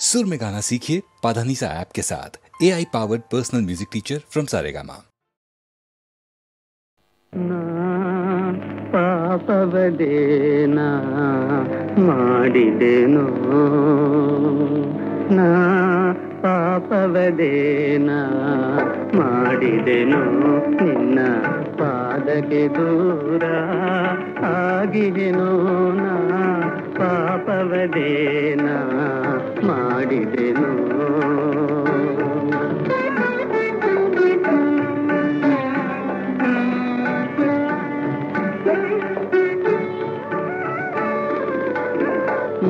सुर में गाना सीखिए पाधानीसा ऐप के साथ। AI powered personal music teacher from Saregama. ಪಾಪವದೇನಾ ಮಾಡಿದೆನೋ ನಾ ಪಾಪವದೇನಾ ಮಾಡಿದೆನೋ ನಿನ್ನ ಪಾದಕ್ಕೆ ದೂರ ಆಗಿದೆನೋ ನಾ ಪಾಪವದೇನಾ ಮಾಡಿದೆನೋ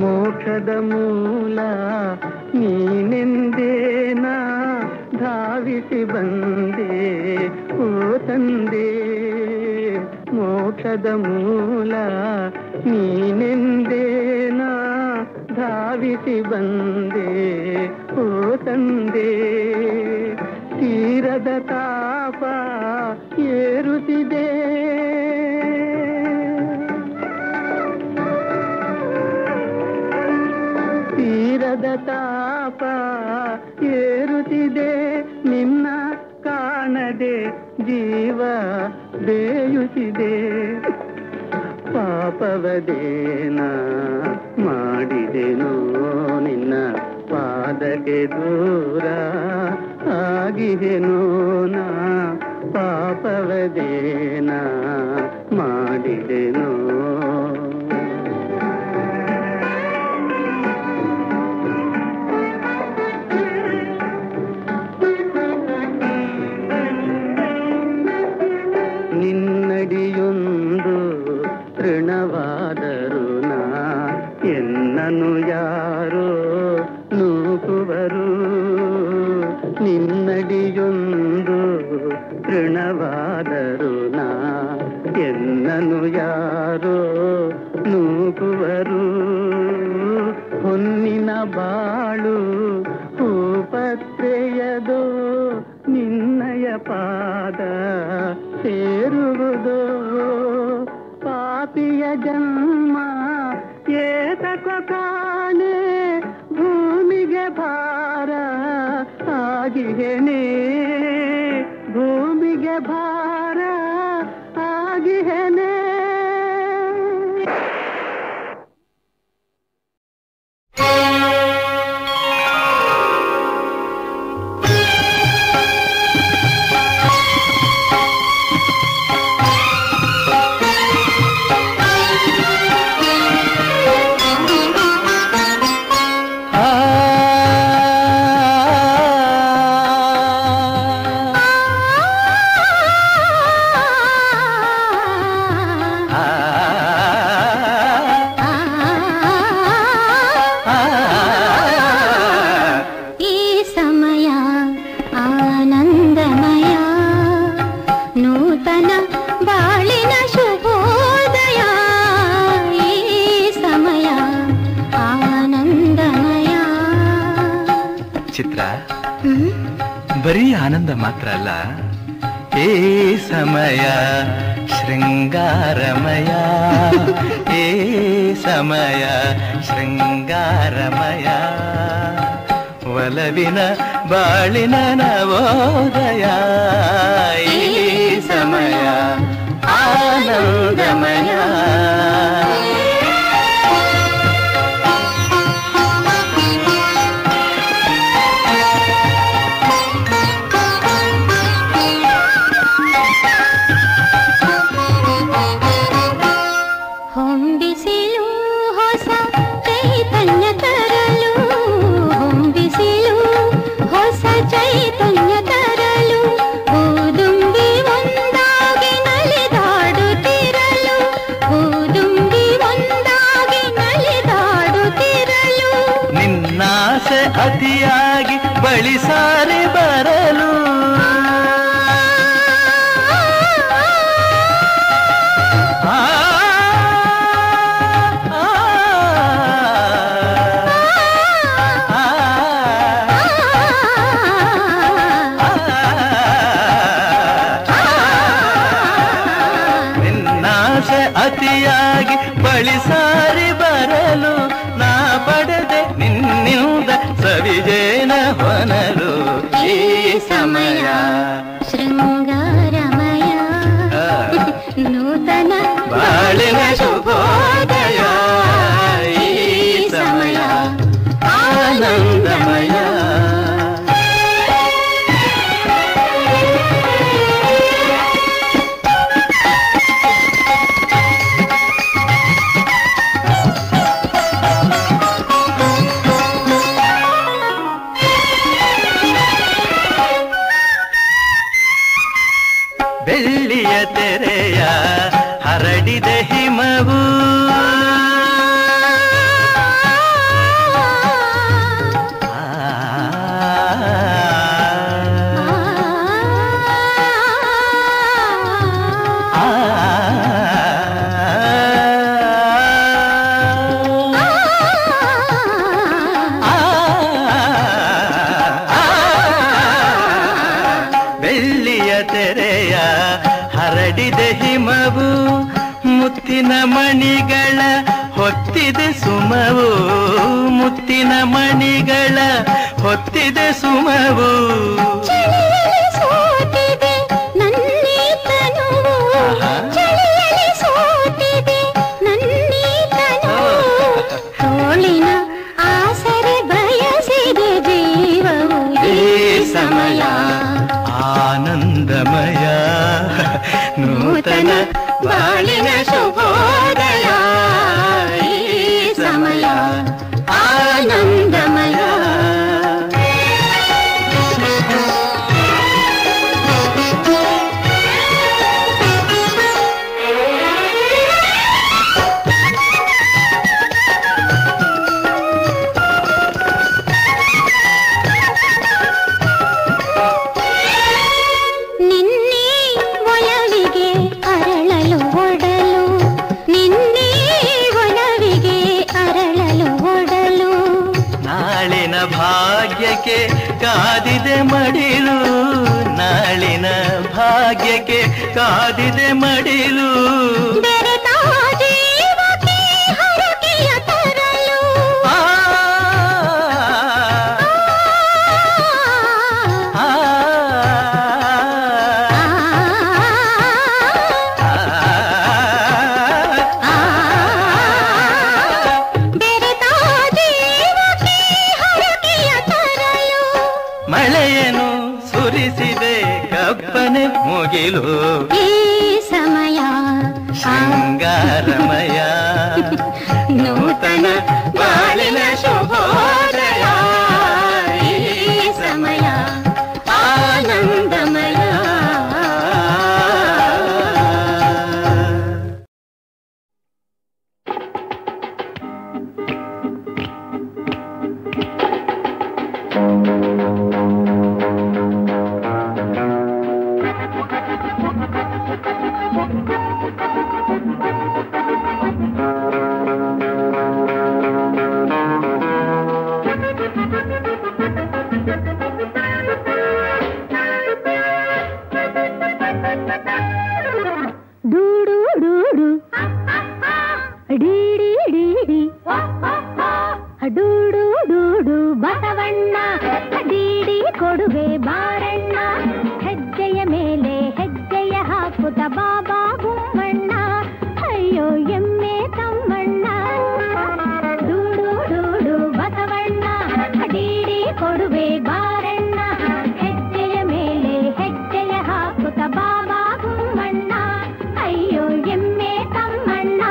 ಮೋಕ್ಷದ ಮೂಲ ನೀನೆಂದೇನಾ ಧಾವಿಸಿ ಬಂದೆ ಓ ತಂದೆ ಮೋಕ್ಷದ ಮೂಲ ನೀನೆಂದೇನಾ ಧಾವಿಸಿ ಬಂದೆ ಓ ತಂದೆ ತೀರದ ತಾಪ ಏರುತ್ತಿದೆ ತೀರದ ತಾಪ ಏರುತ್ತಿದೆ ನಿನ್ನ ಕಾಣದೆ ಜೀವ ಬೇಯುತ್ತಿದೆ ಪಾಪವದೇನಾ ಮಾಡಿದೆನೋ ನಿನ್ನ ಪಾದಕ್ಕೆ ದೂರ ಆಗಿದೆನೋ ನಾ ಪಾಪವದೇನಾ ಮಾಡಿದೆನೋ ನಿನ್ನಡಿಯೊಂದು ತೃಣವಾದರು ನಾ ಎನ್ನನು ಯಾರೋ ನೂಕುವರು ನಿನ್ನಡಿಯೊಂದು ತೃಣವಾದರು ನಾ ಎನ್ನನು ಯಾರೋ ನೂಕುವರು ಹೊನ್ನಿನ ಬಾಳು ಹೂಪತ್ರೆಯದೋ ನಿನ್ನಯ ಪಾದ ಸೇರುವುದೋ ಪಾಪಿಯ ಜನ್ಮ ಏತಕೋ ಕಾಣೆ ಭೂಮಿಗೆ ಭಾರ ಆಗಿಹೆನೆ ಭೂಮಿಗೆ ಭಾರ ಆಗಿಹೆನೆ ಚಿತ್ರ ಬರೀ ಆನಂದ ಮಾತ್ರ ಅಲ್ಲ, ಏ ಸಮಯ ಶೃಂಗಾರಮಯ, ಏ ಸಮಯ ಶೃಂಗಾರಮಯ, ಒಲವಿನ ಬಾಳಿನ ನವೋದಯ, ಈ ಸಮಯ ಆನಂದಮಯ. ಅತಿಯಾಗಿ ಬಳಿಸಾರಿ ಬರಲು ನಿನ್ನಾಸೆ ಅತಿಯಾಗಿ ಬಳಿಸಾರಿ ಬರಲು ನಾ ಪಡೆದೆ ನಿನ್ನಿಂದ ಸವಿಜೇನ ಹೊನಲು ಈ ಸಮಯ ಶೃಂಗಾರಮಯ ನೂತನ ಬಾಳಿನ ಶುಭೋದಯ ಈ ಸಮಯ ಆನಂದಮಯ. ಬೆಳ್ಳಿಯ ತೆರೆಯ ಹರಡಿದ ಹಿಮವು ಬೆಳ್ಳಿಯ ತೆರೆಯ ಹರಡಿದ ಹಿಮವು ಮುತ್ತಿನ ಮಣಿಗಳ ಹೊತ್ತಿದೆ ಸುಮವು ಮುತ್ತಿನ ಮಣಿಗಳ ಹೊತ್ತಿದೆ ಸುಮವು ಚಳಿಯಲ್ಲಿ ಸೋತಿದೆ ನನ್ನೀ ತನುವು ಚಳಿಯಲ್ಲಿ ಸೋತಿದೆ ನನ್ನೀ ತನುವು ತೋಳಿನ ಆಸರೆ ಬಯಸಿದೆ ಜೀವವು ಈ ಸಮಯ ಆನಂದಮಯ ನೂತನ ಬಾಳಿನ ಶುಭೋದಯ ಈ ಸಮಯ ಆನಂದಮಯ. ನಿನ್ನೆ ಒಲವಿಗೆ ಅರಳಲು ಒಡಲು ನಿನ್ನೆ ಒಲವಿಗೆ ಅರಳಲು ಒಡಲು ನಾಳಿನ ಭಾಗ್ಯಕ್ಕೆ ಕಾದಿದೆ ಮಡಿಲು ನಾಳಿನ ಭಾಗ್ಯಕ್ಕೆ ಕಾದಿದೆ ಮಡಿಲು ಬೆರೆತ ಜೀವಕ್ಕೆ ಹರಕೆಯ ತರಲು ಆ, ಆ, ಬೆರೆತ ಜೀವಕ್ಕೆ ಹರಕೆಯ ತರಲು ಮಳೆಯನ್ನು ಸುರಿಸಿದೆ ಕಪ್ಪನೆ ಮುಗಿಲು ಈ ಸಮಯ ಶೃಂಗಾರಮಯ ನೂತನ ಬಾಳಿನ ಶುಭೋದಯ ಈ ಸಮಯ ಆನಂದಮಯ. ಡೂಡು ಡೂಡು ಡೀಡಿ ಡೀಡಿ ಡೂಡು ಡೂಡು ಬಸವಣ್ಣ ಡೀಡಿ ಕೊಡುವೆ ಬಾರಣ್ಣ ಹೆಜ್ಜೆಯ ಮೇಲೆ ಹೆಜ್ಜೆಯ ಹಾಕುತ್ತ ಬಾಬಾ ಗುಮ್ಮಣ್ಣ ಅಯ್ಯೋ ಎಮ್ಮೆ ತಮ್ಮಣ್ಣ ಡೂಡು ಡೂಡು ಬಸವಣ್ಣ ಡೀಡಿ ಕೊಡುವೆ ಬಾರಣ್ಣ ಹೆಜ್ಜೆಯ ಮೇಲೆ ಹೆಜ್ಜೆಯ ಹಾಕುತ್ತ ಬಾಬಾ ಗುಮ್ಮಣ್ಣ ಅಯ್ಯೋ ಎಮ್ಮೆ ತಮ್ಮಣ್ಣ.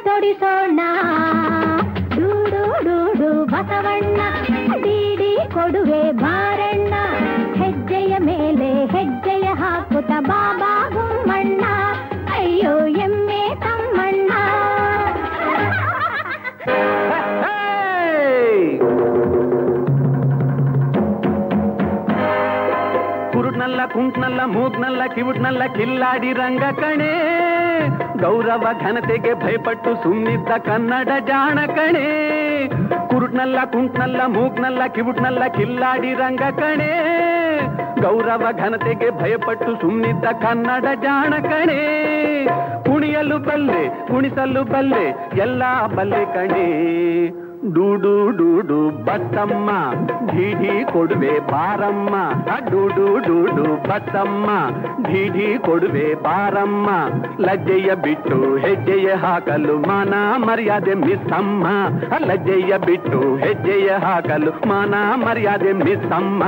ತೊಡಿಸೋಣ ಡೂಡು ಡೂಡು ಬಸವಣ್ಣ ಡಿಡಿ ಕೊಡುವೆ ಬಾರಣ್ಣ ಹೆಜ್ಜೆಯ ಮೇಲೆ ಹೆಜ್ಜೆಯ ಹಾಕುತ್ತ ಬಾಬಾ ಗುಮ್ಮಣ್ಣ ಅಯ್ಯೋ ಎಮ್ಮೆ ತಮ್ಮಣ್ಣ. ಕುರುಡ್ನಲ್ಲ ಕುಂಟ್ನಲ್ಲ ಮೂಗ್ನಲ್ಲ ಕಿವುಡ್ನಲ್ಲ ಕಿಲ್ಲಾಡಿ ರಂಗ ಕಣೆ ಗೌರವ ಘನತೆಗೆ ಭಯಪಟ್ಟು ಸುಮ್ನಿದ್ದ ಕನ್ನಡ ಜಾಣ ಕಣೆ. ಕುರುಡ್ನಲ್ಲ ಕುಂಟ್ನಲ್ಲ ಮೂಗ್ನಲ್ಲ ಕಿವುಡ್ನಲ್ಲ ಕಿಲ್ಲಾಡಿ ರಂಗ ಕಣೆ ಗೌರವ ಘನತೆಗೆ ಭಯಪಟ್ಟು ಸುಮ್ನಿದ್ದ ಕನ್ನಡ ಜಾಣ ಕಣೆ. ಕುಣಿಯಲು ಬಲ್ಲೆ ಕುಣಿಸಲು ಬಲ್ಲೆ ಎಲ್ಲ ಬಲ್ಲೆ ಕಣೆ. ಡೂಡು ಡೂಡು ಬತ್ತಮ್ಮ ಢೀಢಿ ಕೊಡುವೆ ಬಾರಮ್ಮ ಡೂಡು ಡೂಡು ಬತ್ತಮ್ಮ ಢೀಢಿ ಕೊಡುವೆ ಬಾರಮ್ಮ. ಲಜ್ಜೆಯ ಬಿಟ್ಟು ಹೆಜ್ಜೆಯ ಹಾಕಲು ಮಾನ ಮರ್ಯಾದೆ ಮಿಸ್ಸಮ್ಮ ಲಜ್ಜೆಯ ಬಿಟ್ಟು ಹೆಜ್ಜೆಯ ಹಾಕಲು ಮಾನ ಮರ್ಯಾದೆ ಮಿಸ್ಸಮ್ಮ.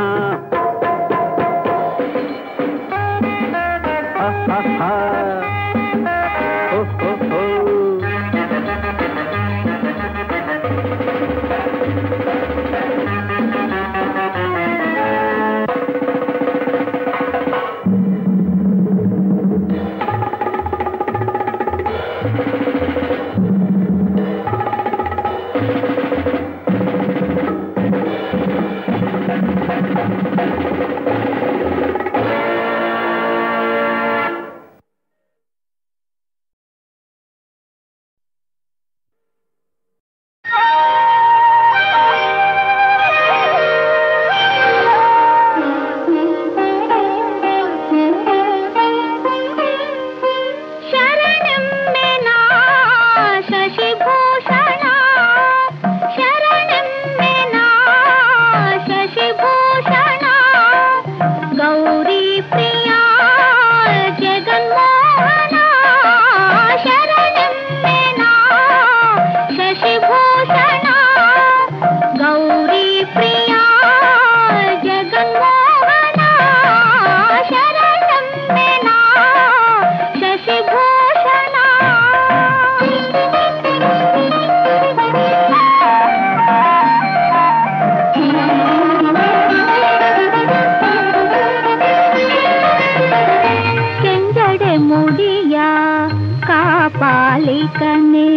ಪಾಲಿಕನೆ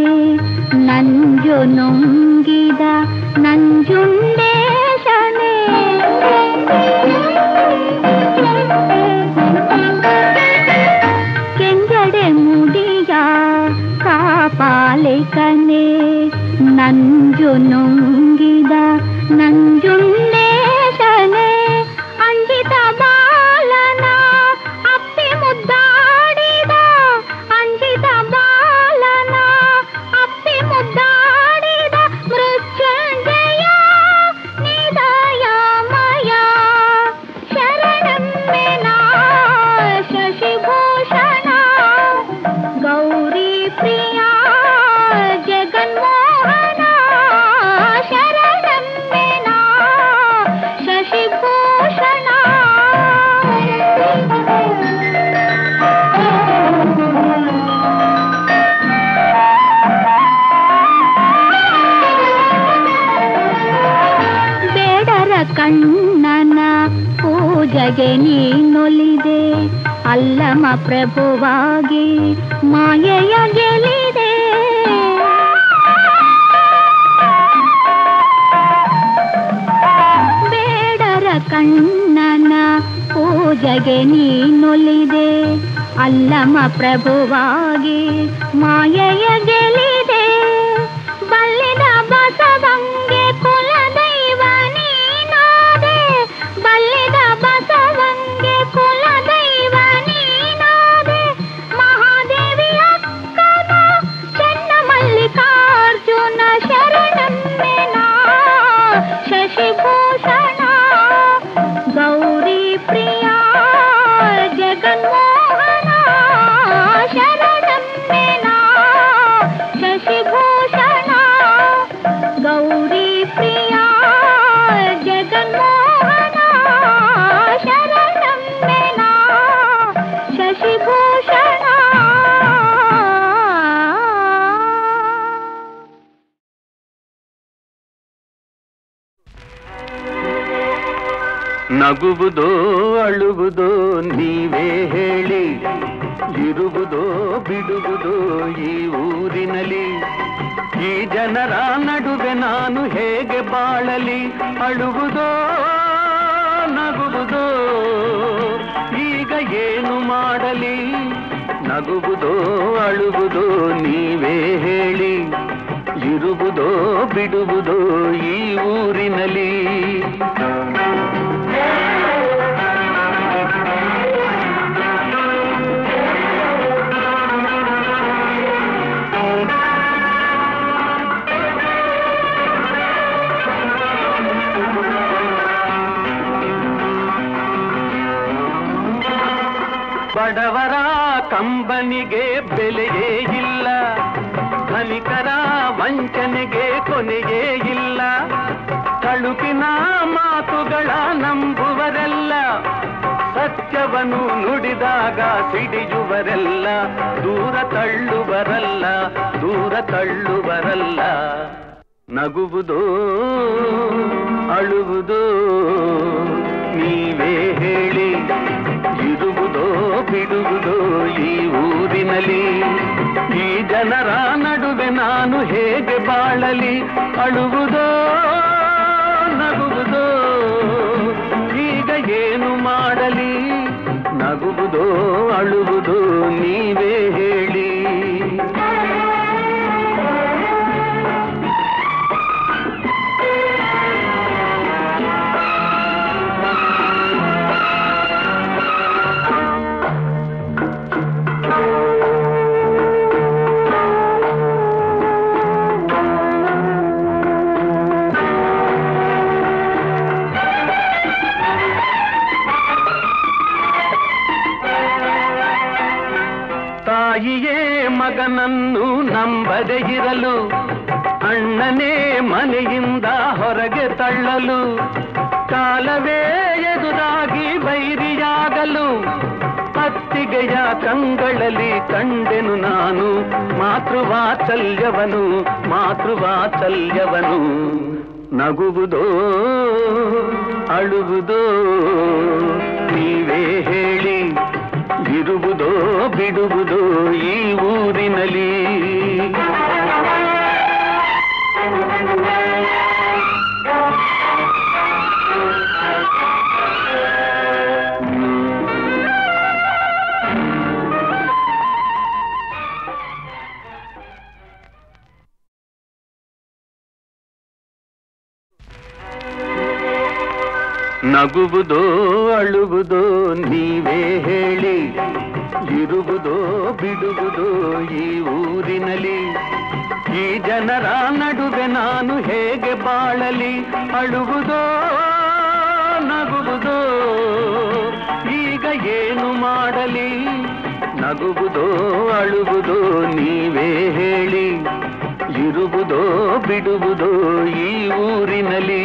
ನಂಜು ನುಂಗಿದ ನಂಜುಂಡೇಶನೆ ಕೆಂಜಡೆ ಮುಡಿಯ ಕಾಪಾಲಿಕನೆ ನಂಜು ನುಂಗಿದ ನಂಜುಂಡೇಶನೆ ಅಂಜಿತ ಬಾಲನ ಅಪ್ಪಿ ಮುದ್ದಾಡಿದ ಅಂಜಿತ ಬಾಲನ ಅಪ್ಪಿ ಮುದ್ದಾಡಿದ ಮೃತ್ಯುಂಜಯ ನಿದಯಮಯ ಶರಣಮ್ಮೆನ ಶಶಿಭೂಷಣ ಗೌರಿ ಪ್ರಿಯ ಜಗನ್ಮೋಹನ ಶರಣಮ್ಮೆನ ಶಶಿಭೂಷಣ ಬೇಡರ ಕಣ್ಣನ ಪೂಜೆಗೆ ನೀನೊಲಿದೆ ಅಲ್ಲಮ ಪ್ರಭುವಾಗಿ ಮಾಯೆಯ ಗೆಲಿದೆ ಬೇಡರ ಕಣ್ಣನ ಪೂಜೆಗೆ ನೀನೊಲಿದೆ ಅಲ್ಲಮ ಪ್ರಭುವಾಗಿ ಮಾಯೆಯ ಗೆಲಿದೆ ಬಲ್ಲಿದ ಬಸವಂಗೆ ಕುಲದೈವ ನೀನಾದೆ ಬಲ್ಲಿದ ಬಸವಂಗೆ ಕುಲದೈವ ನೀನಾದೆ ಮಹಾದೇವಿ ಅಕ್ಕನ ಚೆನ್ನ ಮಲ್ಲಿಕಾರ್ಜುನ ಶರಣಮ್ಮೆನ ಶಶಿಭೂಷಣ ಗೌರಿ ಪ್ರಿಯ ಜಗನ್ಮೋಹನ ಶರಣಮ್ಮೆನ ಶಶಿಭೂಷಣ ಗೌರಿ ಪ್ರಿಯ ಜಗನ್ಮೋಹನ ಶರಣಮ್ಮೆನ ಶಶಿಭೂಷಣ ನಗುವುದೋ ಅಳುವುದೋ ನೀವೇ ಹೇಳಿ, ಇರುವುದೋ ಬಿಡುವುದೋ ಈ ಊರಿನಲ್ಲಿ, ಈ ಜನರ ನಡುವೆ ನಾನು ಹೇಗೆ ಬಾಳಲಿ, ಅಳುವುದೋ ನಗುವುದೋ ಈಗ ಏನು ಮಾಡಲಿ, ನಗುವುದೋ ಅಳುವುದೋ ನೀವೇ ಹೇಳಿ, ಇರುವುದೋ ಬಿಡುವುದೋ ಈ ಊರಿನಲ್ಲಿ. ಬಡವರ ಕಂಬನಿಗೆ ಬೆಲೆಯೇ ಇಲ್ಲ, ಧನಿಕರ ವಂಚನೆಗೆ ಕೊನೆಯೇ ಇಲ್ಲ, ತಳುಕಿನ ಮಾತುಗಳ ನಂಬುವರೆಲ್ಲ, ಸತ್ಯವನ್ನು ನುಡಿದಾಗ ಸಿಡಿಯುವರೆಲ್ಲ, ದೂರ ತಳ್ಳುವರಲ್ಲ ದೂರ ತಳ್ಳುವರಲ್ಲ. ನಗುವುದೋ ಅಳುವುದೋ ನೀವೇ ಹೇಳಿ, ಇರುವುದೋ ಬಿಡುವುದೋ ಈ ಊರಿನಲ್ಲಿ, ಈ ಜನರ ನಡುವೆ ನಾನು ಹೇಗೆ ಬಾಳಲಿ, ಅಳುವುದೋ ನಗುವುದೋ ಈಗ ಏನು ಮಾಡಲಿ, ನಗುವುದೋ ಅಳುವುದೋ ನೀವೇ ಹೇಳಿ. ತಾಯಿಯೇ ಮಗನನ್ನು ನಂಬದೆ ಇರಲು, ಅಣ್ಣನೇ ಮನೆಯಿಂದ ಹೊರಗೆ ತಳ್ಳಲು, ಕಾಲವೇ ಎದುರಾಗಿ ಬೈರಿಯಾಗಲು, ಅತ್ತಿಗೆಯ ಕಂಗಳಲ್ಲಿ ಕಂಡೆನು ನಾನು ಮಾತೃವಾತ್ಸಲ್ಯವನು ಮಾತೃವಾತ್ಸಲ್ಯವನು. ನಗುವುದೋ ಅಳುವುದೋ ನೀವೇ ಹೇಳಿ, ಇರುವುದೋ ಬಿಡುವುದೋ ಈ ಊರಿನಲ್ಲಿ. ನಗುವುದೋ ಅಳುವುದೋ ನೀವೇ ಹೇಳಿ, ಇರುವುದೋ ಬಿಡುವುದೋ ಈ ಊರಿನಲ್ಲಿ, ಈ ಜನರ ನಡುವೆ ನಾನು ಹೇಗೆ ಬಾಳಲಿ, ಅಳುವುದೋ ನಗುವುದೋ ಈಗ ಏನು ಮಾಡಲಿ, ನಗುವುದೋ ಅಳುವುದೋ ನೀವೇ ಹೇಳಿ, ಇರುವುದೋ ಬಿಡುವುದೋ ಈ ಊರಿನಲ್ಲಿ.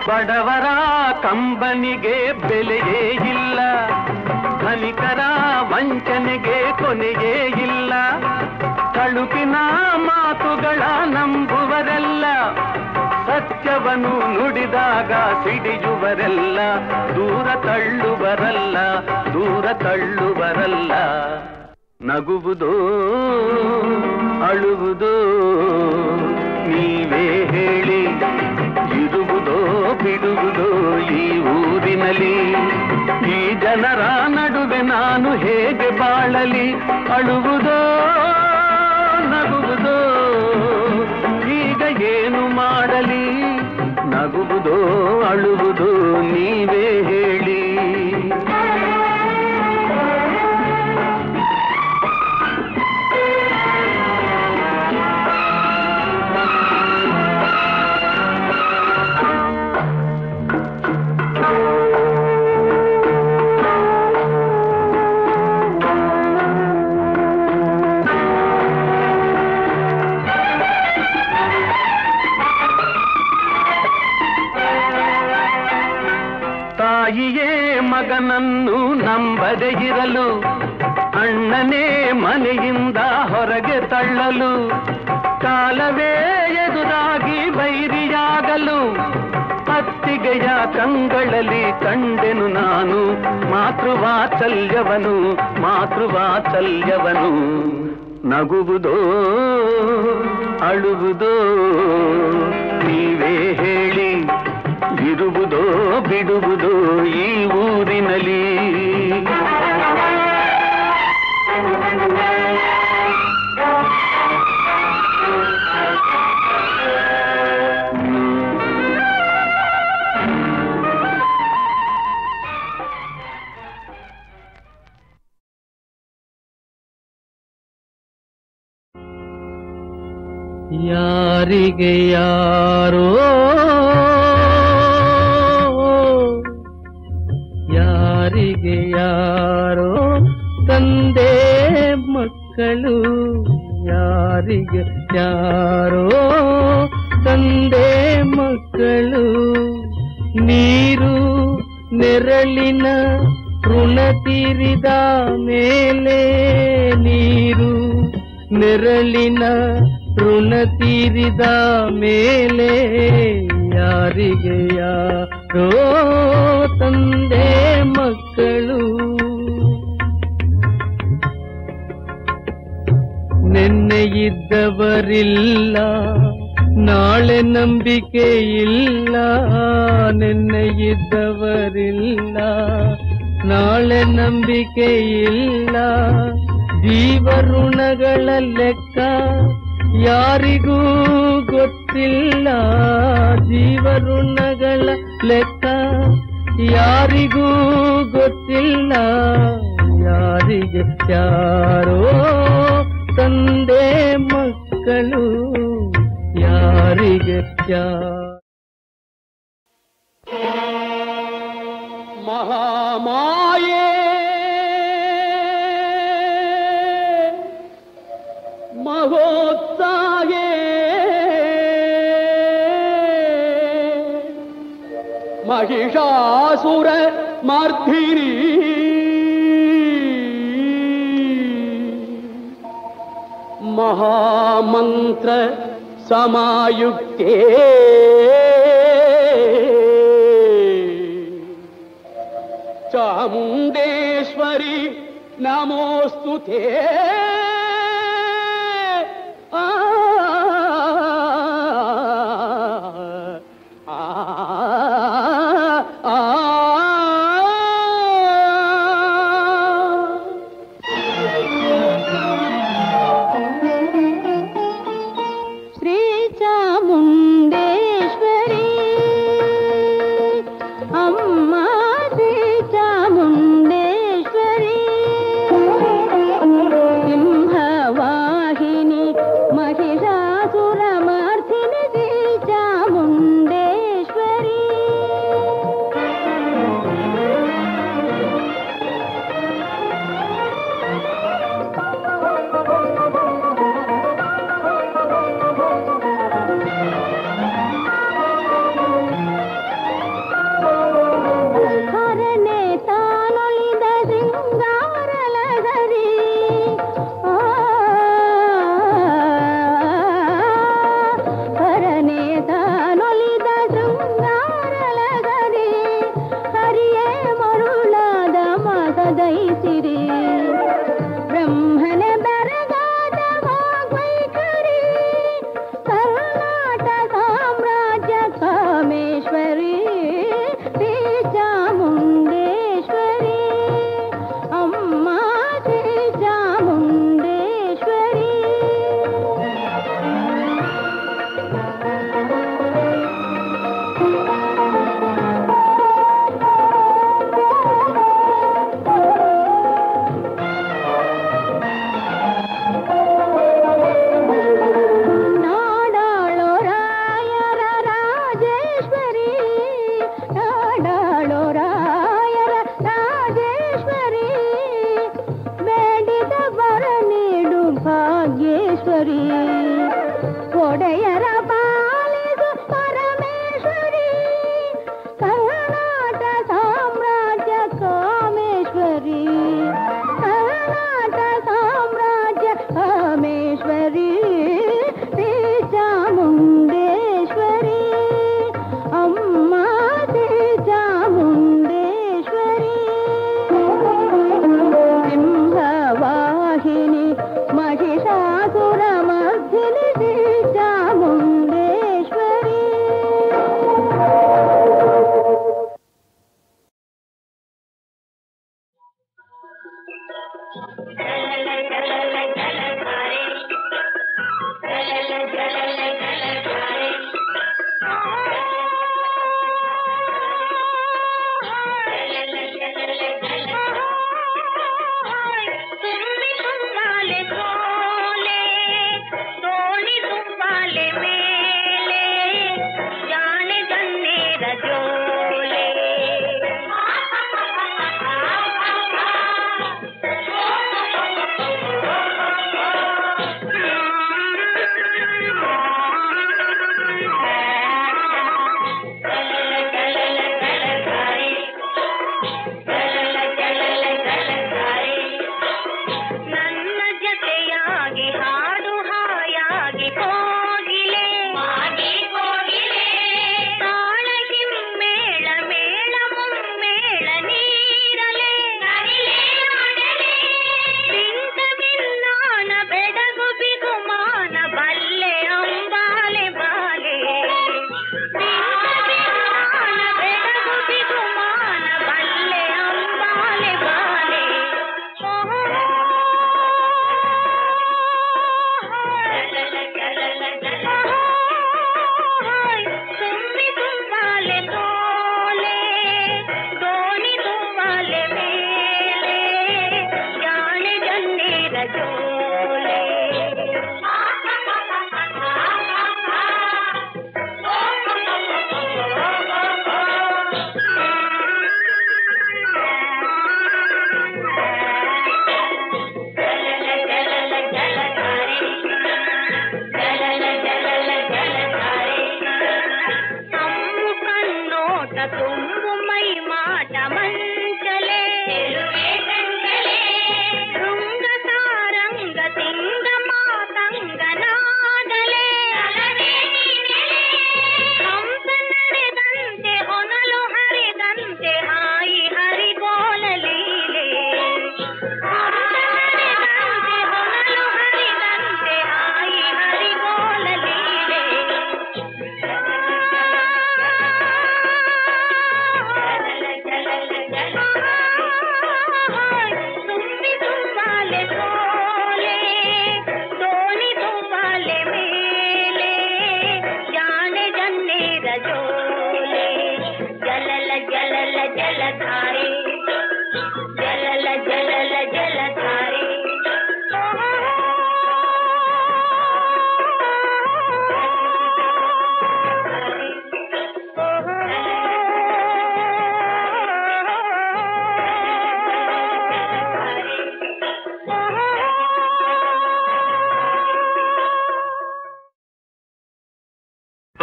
ಬಡವರ ಕಂಬನಿಗೆ ಬೆಲೆಯೇ ಇಲ್ಲ, ಧನಿಕರ ವಂಚನೆಗೆ ಕೊನೆಯೇ ಇಲ್ಲ, ತಳುಕಿನ ಮಾತುಗಳ ನಂಬುವರೆಲ್ಲ, ಸತ್ಯವನ್ನು ನುಡಿದಾಗ ಸಿಡಿಯುವರೆಲ್ಲ, ದೂರ ತಳ್ಳುವರಲ್ಲ ದೂರ ತಳ್ಳುವರಲ್ಲ. ನಗುವುದೋ ಅಳುವುದೋ ನೀವೇ ಹೇಳಿ, ಇರುವುದೋ ಬಿಡುವುದೋ ಈ ಊರಿನಲ್ಲಿ, ಈ ಜನರ ನಡುವೆ ನಾನು ಹೇಗೆ ಬಾಳಲಿ, ಅಳುವುದೋ ನಗುವುದೋ ಈಗ ಏನು ಮಾಡಲಿ, ನಗುವುದೋ ಅಳುವುದೋ ನೀವೇ ಹೇಳಿ. ಇಲ್ಲದೆ ಇರಲು, ಅಣ್ಣನೇ ಮನೆಯಿಂದ ಹೊರಗೆ ತಳ್ಳಲು, ಕಾಲವೇ ಎದುರಾಗಿ ಬೈರಿಯಾಗಲು, ಅತ್ತಿಗೆಯ ಕಂಗಳಲ್ಲಿ ಕಂಡೆನು ನಾನು ಮಾತೃವಾತ್ಸಲ್ಯವನು, ಮಾತೃವಾತ್ಸಲ್ಯವನು. ನಗುವುದೋ ಅಳುವುದೋ ನೀವೇ ಹೇಳಿ, ಇರುವುದೋ ಬಿಡುವುದೋ ಈ ಊರಿನಲ್ಲಿ. ಯಾರಿಗೆ ಯಾರೋ ಯಾರಿಗೆ ಯಾರೋ ತಂದೆ ಮಕ್ಕಳು, ಯಾರಿಗೆ ಯಾರೋ ತಂದೆ ಮಕ್ಕಳು. ನೀರು ನೆರಳಿನ ಋಣ ತೀರಿದ ಮೇಲೆ, ನೀರು ನೆರಳಿನ ಋಣ ತೀರಿದ ಮೇಲೆ, ಯಾರಿಗೆ ಯಾರೋ ತಂದೆ ಮಕ್ಕಳು. ನೆನ್ನೆ ಇದ್ದವರಿಲ್ಲ, ನಾಳೆ ನಂಬಿಕೆ ಇಲ್ಲ. ನೆನ್ನೆ ಇದ್ದವರಿಲ್ಲ, ನಾಳೆ ನಂಬಿಕೆ ಇಲ್ಲ. ಜೀವಋಣಗಳ ಲೆಕ್ಕ ಯಾರಿಗೂ ಗೊತ್ತಿಲ್ಲ, ಜೀವಋಣಗಳ ಲೆಕ್ಕ ಯಾರಿಗೂ ಗೊತ್ತಿಲ್ಲ. ಯಾರಿಗೆ ಯಾರೋ ತಂದೆ ಮಕ್ಕಳು, ಯಾರಿಗೆ ಮಹಾಮಾಯೇ ಮಹೋತ್ಸಾಹೇ ಮಹಿಷಾಸುರ ಮರ್ಧಿನಿ ಮಹಾಮಂತ್ರ ಸಮಾಯುಕ್ತೇ ಚಾಮುಂಡೇಶ್ವರಿ ನಮೋಸ್ತುತೇ. ಕರ್ನಾಟ ಸಾಮ್ರಾಜ್ಯ ಕಾಮೇಶ್ವರಿ.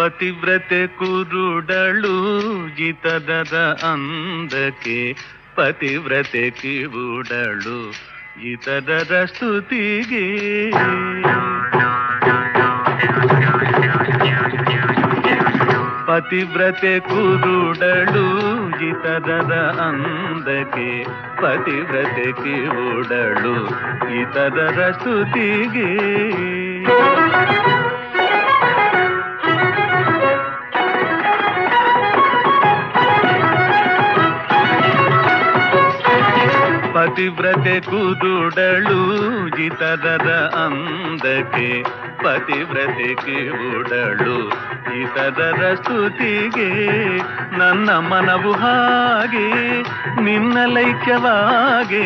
ಪತಿವ್ರತೆ ಕುರುಡಳು ಜಿತದರ ಅಂದಕ್ಕೆ ಪತಿವ್ರತೆ ಕಿವುಡಳು ಇತರರ ಸ್ತುತಿಗೆ. ಪತಿವ್ರತೆ ಕುರುಡಳು ಇತರರ ಅಂದಕ್ಕೆ ಪತಿವ್ರತೆ ಕಿವುಡಳು ಇತರರ ಸ್ತುತಿಗೆ. ಪತಿವ್ರತೆ ಕುರುಡಳು ಇತರರ ಅಂದಕ್ಕೆ ಪತಿವ್ರತೆ ಕಿವುಡಳು ಇತರರ ಸ್ತುತಿಗೆ. ನನ್ನ ಮನವು ಹಾಗೆ ನಿನ್ನ ಲೈಕ್ಯವಾಗೆ,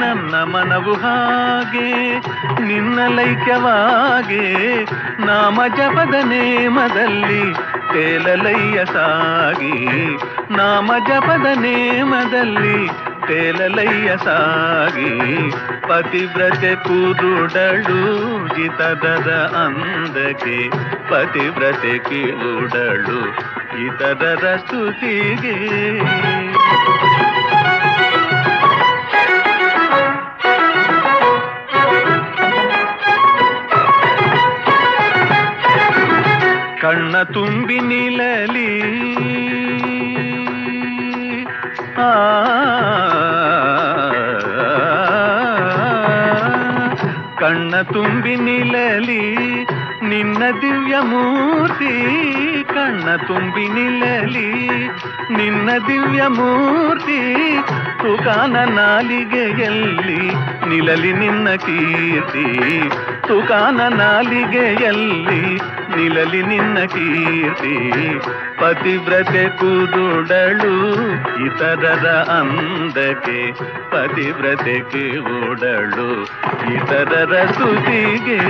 ನನ್ನ ಮನವು ಹಾಗೆ ನಿನ್ನ ಲೈಕ್ಯವಾಗೆ, ನಾಮ ಜಪದ ನೇಮದಲ್ಲಿ ತೇಲಲಯ್ಯ ಸಾಗಿ, ನಾಮ ಜಪದ ನೇಮದಲ್ಲಿ ತೇಲಲಯ್ಯ ಸಾಗಿ. ಪತಿವ್ರತೆ ಕುರುಡಳು ಇತರರ ಅಂದಕ್ಕೆ ಪತಿವ್ರತೆ ಕಿವುಡಳು ಇತರರ ಸ್ತುತಿಗೆ. ಕಣ್ಣ ತುಂಬಿ ನಿಲಲಿ ಕಣ್ಣ ತುಂಬಿ ನಿಲಲಿ ನಿನ್ನ ದಿವ್ಯ ಮೂರ್ತಿ, ಕಣ್ಣ ತುಂಬಿ ನಿಲಲಿ ನಿನ್ನ ದಿವ್ಯ ಮೂರ್ತಿ. ತುಕಾನ ನಾಲಿಗೆಯಲ್ಲಿ ನಿಲಲಿ ನಿನ್ನ ಕೀರ್ತಿ, ತುಕಾನ ನಾಲಿಗೆಯಲ್ಲಿ ನಿಲಲಿ ನಿನ್ನ ಕೀರ್ತಿ. ಪತಿವ್ರತೆ ಕುರುಡಳು ಇತರರ ಅಂದಕ್ಕೆ ಪತಿವ್ರತೆ ಕಿವುಡಳು ಇತರರ ಸ್ತುತಿಗೆ.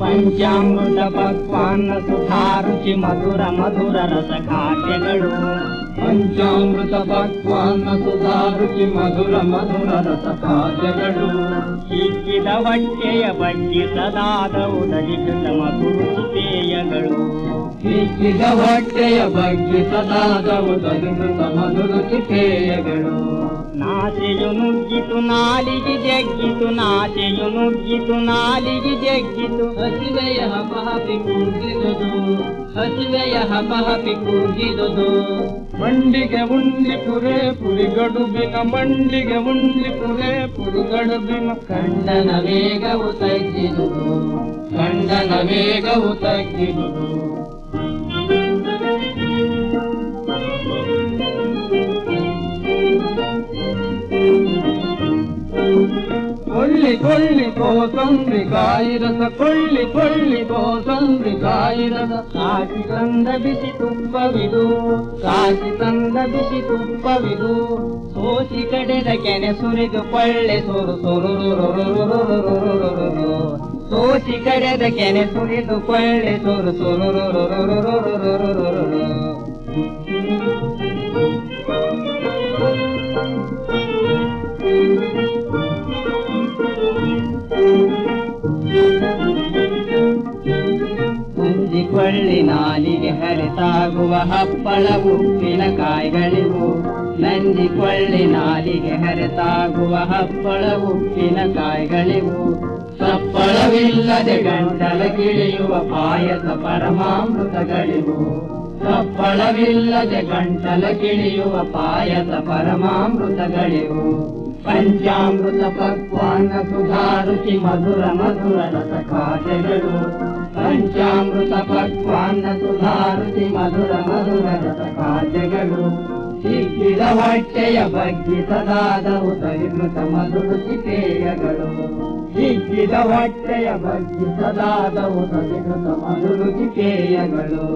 ಪಂಚಾಮೃತ ಪಕ್ವಾನ್ನ ಸುಧಾರುಚಿ ಮಧುರ ಮಧುರ ರಸಖಾದ್ಯಗಳು, ಪಂಚಾಮೃತ ಪಕ್ವಾನ್ನ ಸುಧಾರುಚಿ ಮಧುರ ಮಧುರ ರಸಖಾದ್ಯಗಳು. ಹಿಗ್ಗಿದ ಹೊಟ್ಟೆಯ ಬಗ್ಗೆ ಸದಾದವು ದರಿಕೃತ ಮಧುರುಚಿ ಪೇಯಗಳು, ಹಿಗ್ಗಿದ ಹೊಟ್ಟೆಯ ಬಗ್ಗೆ ಸದಾದವು ದರಿಕೃತ ಮಧುರುಚಿ ಪೇಯಗಳು. ನಾಸೆಯು ನುಗ್ಗಿತು ನಾಲಿಗೆ ಜಗ್ಗಿತು, ನಾಸೆಯು ನುಗ್ಗಿತು ನಾಲಿಗೆ ಜಗ್ಗಿತು. ಹಸಿವೆಯ ಹಪಹಪಿ ಕೂಗಿದುದು, ಹಸಿವೆಯ ಹಪಹಪಿ ಕೂಗಿದುದು. ಮಂಡಿಗೆ ಉಂಡಿ ಪುರೇ ಪುರಿಗಡುಬಿನ, ಮಂಡಿಗೆ ಉಂಡಿ ಪುರೇ ಪುರಿಗಡುಬಿನ. ಖಂಡನ ವೇಗವು ತಗ್ಗಿದುದು, ಖಂಡನ ವೇಗವು ತಗ್ಗಿದುದು. ಕೊಳ್ಳಿ ಕೊಳ್ಳಿ ಕೋಸಂಬರಿ ಕಾಯಿರಸ, ಕೊಳ್ಳಿ ಕೊಳ್ಳಿ ಕೋಸಂಬರಿ ಕಾಯಿರಸ. ಕಾಸಿ ತಂದ ಬಿಸಿ ತುಪ್ಪವಿದು, ಕಾಸಿ ತಂದ ಬಿಸಿ ತುಪ್ಪವಿದು. ಸೋಸಿ ಕಡೆದ ಕೆನೆ ಸುರಿದು ಕೊಳ್ಳೆ ಸೊರು ಸೊರು, ಸೋಸಿ ಕಡೆದ ಕೆನೆ ಸುರಿದು ಕೊಳ್ಳೆ ಸೊರು ಸೊರು. ನಂಜಿಕೊಳ್ಳಿ ನಾಲಿಗೆ ಹರಿತಾಗುವ ಹಪ್ಪಳ ಉಪ್ಪಿನ ಕಾಯಿಗಳಿವು, ನಂಜಿಕೊಳ್ಳಿ ನಾಲಿಗೆ ಹರಿತಾಗುವ ಹಪ್ಪಳ ಉಪ್ಪಿನ ಕಾಯಿಗಳಿವು. ಸಪ್ಪಳವಿಲ್ಲದೆ ಗಂಟಲ ಕಿಳಿಯುವ ಪಾಯಸ ಪರಮಾಮೃತಗಳಿವು, ಸಪ್ಪಳವಿಲ್ಲದೆ ಗಂಟಲ ಕಿಳಿಯುವ ಪಾಯಸ ಪರಮಾಮೃತಗಳಿವು. ಪಂಚಾಮೃತ ಪಕ್ವಾನ್ನ ಸುಧಾರುಚಿ ಮಧುರ ಮಧುರ ರಸಖಾದ್ಯಗಳು, ಪಂಚಾಮೃತ ಪಕ್ವಾನ್ನ ಸುಧಾರುಚಿ ಮಧುರ ಮಧುರ ರಸಖಾದ್ಯಗಳು. ಹಿಗ್ಗಿದ ಹೊಟ್ಟೆಯ ಬಗ್ಗೆ ಸದಾದವು ದರಿಕೃತ ಮಧುರುಚಿ ಪೇಯಗಳು, ಹಿಗ್ಗಿದ ಹೊಟ್ಟೆಯ ಬಗ್ಗೆ ಸದಾದವು ದರಿಕೃತ ಮಧುರುಚಿ ಪೇಯಗಳು.